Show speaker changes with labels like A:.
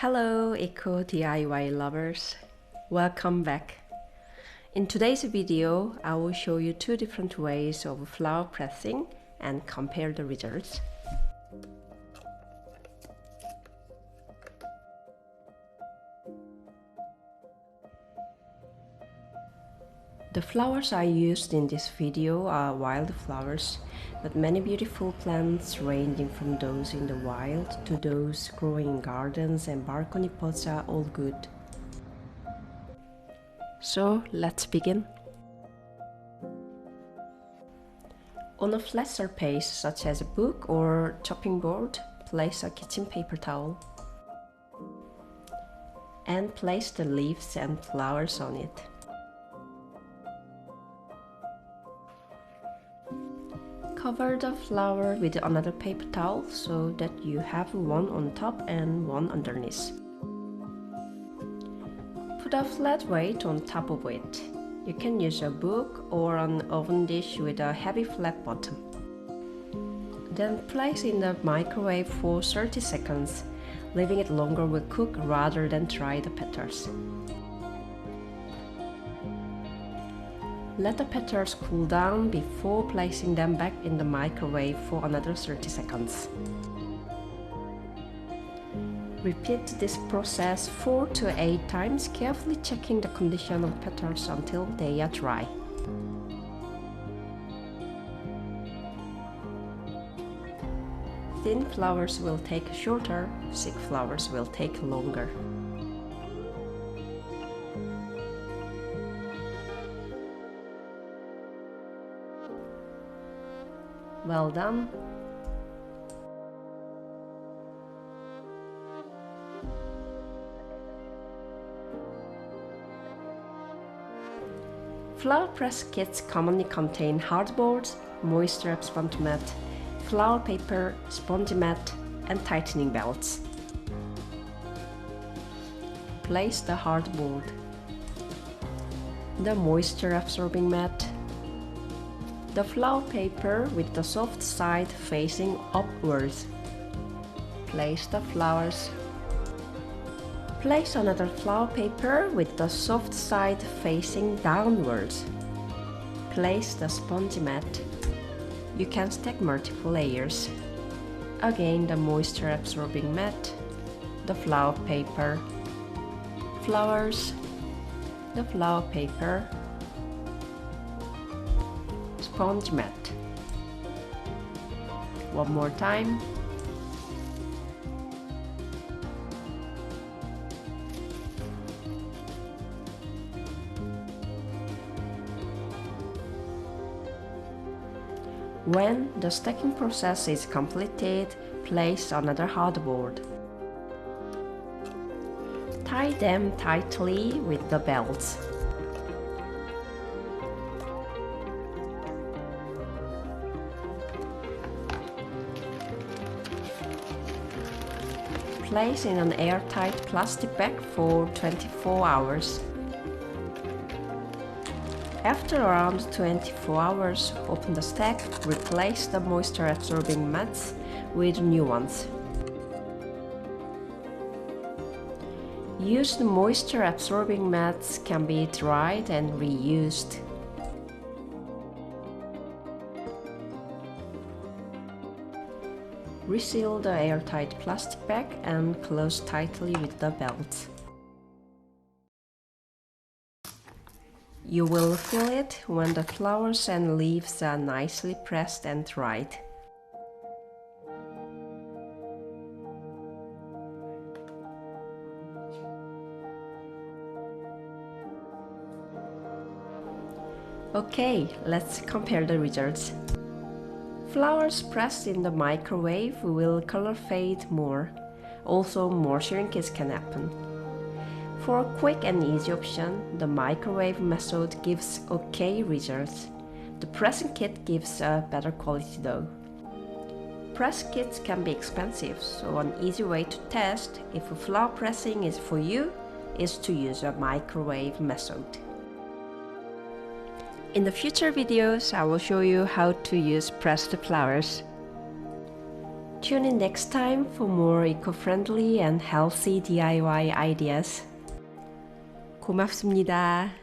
A: Hello Eco DIY lovers, welcome back. In today's video, I will show you two different ways of flower pressing and compare the results. The flowers I used in this video are wildflowers, but many beautiful plants ranging from those in the wild to those growing in gardens and balcony pots are all good. So let's begin. On a flat surface such as a book or chopping board, place a kitchen paper towel and place the leaves and flowers on it. Cover the flower with another paper towel so that you have one on top and one underneath. Put a flat weight on top of it. You can use a book or an oven dish with a heavy flat bottom. Then place in the microwave for 30 seconds. Leaving it longer will cook rather than dry the petals. Let the petals cool down before placing them back in the microwave for another 30 seconds. Repeat this process 4 to 8 times, carefully checking the condition of petals until they are dry. Thin flowers will take shorter, thick flowers will take longer. Well done! Flower press kits commonly contain hardboard, moisture absorbent mat, flower paper, spongy mat, and tightening belts. Place the hardboard, the moisture absorbing mat, the flower paper with the soft side facing upwards. Place the flowers. Place another flower paper with the soft side facing downwards. Place the spongy mat. You can stack multiple layers. Again the moisture absorbing mat, the flower paper, flowers, the flower paper, sponge mat. One more time. When the stacking process is completed, place another hardboard. Tie them tightly with the belts. Place in an airtight plastic bag for 24 hours. After around 24 hours, open the stack, replace the moisture absorbing mats with new ones. Used moisture absorbing mats can be dried and reused. Reseal the airtight plastic bag and close tightly with the belt. You will feel it when the flowers and leaves are nicely pressed and dried. Okay, let's compare the results. Flowers pressed in the microwave will color fade more. Also, more shrinkage can happen. For a quick and easy option, the microwave method gives okay results. The pressing kit gives a better quality though. Press kits can be expensive, so an easy way to test if flower pressing is for you is to use a microwave method. In the future videos, I will show you how to use pressed flowers. Tune in next time for more eco-friendly and healthy DIY ideas. 고맙습니다.